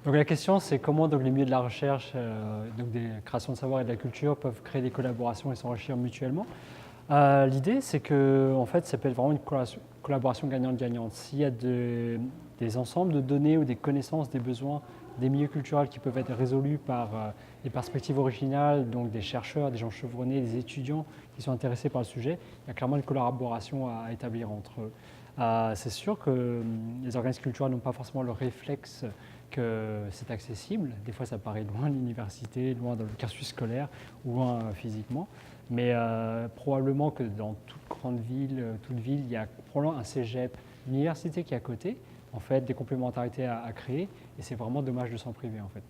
Donc la question, c'est comment donc, les milieux de la recherche, donc des créations de savoir et de la culture peuvent créer des collaborations et s'enrichir mutuellement. L'idée, c'est que en fait, ça peut être vraiment une collaboration gagnante-gagnante. S'il y a des ensembles de données ou des connaissances, des besoins, des milieux culturels qui peuvent être résolus par des perspectives originales, donc des chercheurs, des gens chevronnés, des étudiants qui sont intéressés par le sujet, il y a clairement une collaboration à établir entre eux. C'est sûr que les organismes culturels n'ont pas forcément le réflexe que c'est accessible. Des fois, ça paraît loin de l'université, loin de le cursus scolaire, ou loin physiquement. Mais probablement que dans toute ville, il y a probablement un cégep, une université qui est à côté, en fait, des complémentarités à créer, et c'est vraiment dommage de s'en priver, en fait.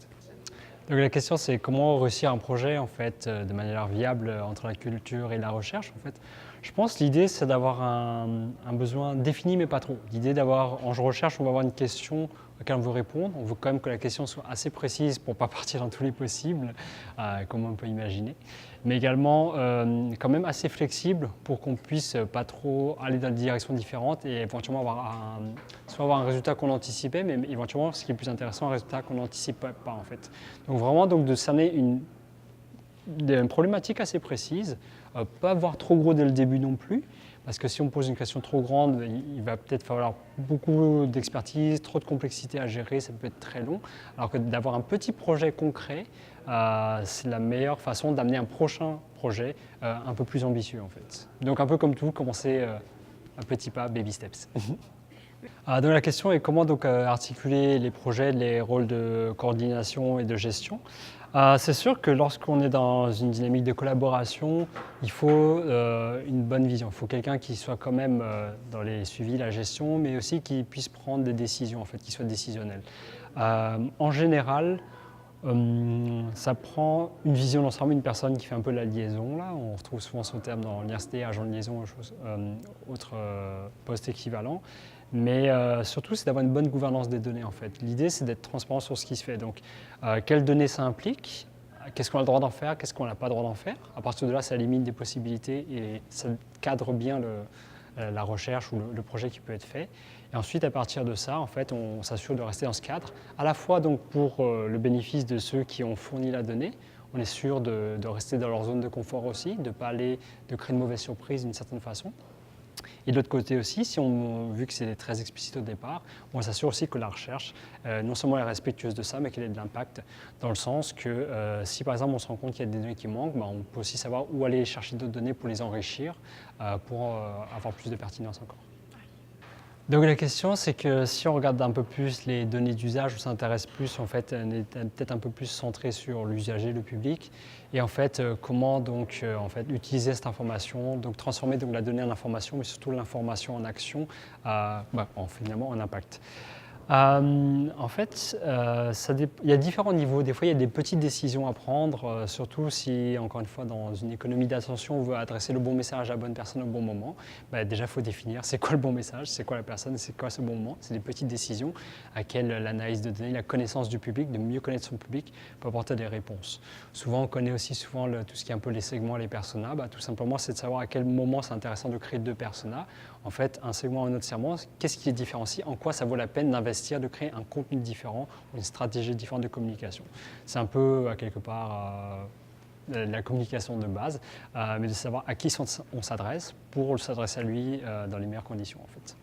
Donc la question, c'est comment réussir un projet, en fait, de manière viable entre la culture et la recherche, en fait. Je pense que l'idée, c'est d'avoir un besoin défini, mais pas trop. L'idée d'avoir, en recherche, on va avoir une question à laquelle on veut répondre. On veut quand même que la question soit assez précise pour ne pas partir dans tous les possibles, comme on peut imaginer. Mais également, quand même assez flexible pour qu'on puisse pas trop aller dans des directions différentes et éventuellement soit avoir un résultat qu'on anticipait, mais éventuellement, ce qui est plus intéressant, un résultat qu'on n'anticipe pas, en fait. Donc vraiment, donc, de cerner une problématique assez précise, pas avoir trop gros dès le début non plus, parce que si on pose une question trop grande, il va peut-être falloir beaucoup d'expertise, trop de complexité à gérer, ça peut être très long. Alors que d'avoir un petit projet concret, c'est la meilleure façon d'amener un prochain projet un peu plus ambitieux en fait. Donc un peu comme tout, commencer un petit pas, baby steps. Donc la question est comment donc, articuler les projets, les rôles de coordination et de gestion. C'est sûr que lorsqu'on est dans une dynamique de collaboration, il faut une bonne vision. Il faut quelqu'un qui soit quand même dans les suivis, la gestion, mais aussi qui puisse prendre des décisions, en fait, qui soit décisionnel. En général, ça prend une vision d'ensemble, une personne qui fait un peu la liaison. Là. On retrouve souvent son terme dans l'université, agent de liaison, autres postes équivalents. Mais surtout, c'est d'avoir une bonne gouvernance des données en fait. L'idée, c'est d'être transparent sur ce qui se fait. Donc, quelles données ça implique? Qu'est-ce qu'on a le droit d'en faire? Qu'est-ce qu'on n'a pas le droit d'en faire? À partir de là, ça limite des possibilités et ça cadre bien la recherche ou le projet qui peut être fait. Et ensuite, à partir de ça, en fait, on s'assure de rester dans ce cadre, à la fois donc, pour le bénéfice de ceux qui ont fourni la donnée. On est sûr de rester dans leur zone de confort aussi, de ne pas de créer une mauvaise surprise d'une certaine façon. Et de l'autre côté aussi, vu que c'est très explicite au départ, on s'assure aussi que la recherche, non seulement est respectueuse de ça, mais qu'elle ait de l'impact, dans le sens que si par exemple on se rend compte qu'il y a des données qui manquent, on peut aussi savoir où aller chercher d'autres données pour les enrichir, pour avoir plus de pertinence encore. Donc la question, c'est que si on regarde un peu plus les données d'usage, on s'intéresse plus, en fait, on est peut-être un peu plus centré sur l'usager, le public, et en fait, comment donc en fait, utiliser cette information, donc transformer donc, la donnée en information, mais surtout l'information en action, finalement en impact. En fait, il y a différents niveaux. Des fois, il y a des petites décisions à prendre, surtout si, encore une fois, dans une économie d'attention, on veut adresser le bon message à la bonne personne au bon moment. Déjà, il faut définir c'est quoi le bon message, c'est quoi la personne, c'est quoi ce bon moment. C'est des petites décisions à laquelle l'analyse de données, la connaissance du public, de mieux connaître son public, peut apporter des réponses. Souvent, on connaît aussi tout ce qui est un peu les segments, les personas. Tout simplement, c'est de savoir à quel moment c'est intéressant de créer deux personas. En fait, un segment et un autre segment, qu'est-ce qui les différencie? En quoi ça vaut la peine d'investir, de créer un contenu différent ou une stratégie différente de communication? C'est un peu, quelque part, la communication de base, mais de savoir à qui on s'adresse pour s'adresser à lui dans les meilleures conditions, en fait.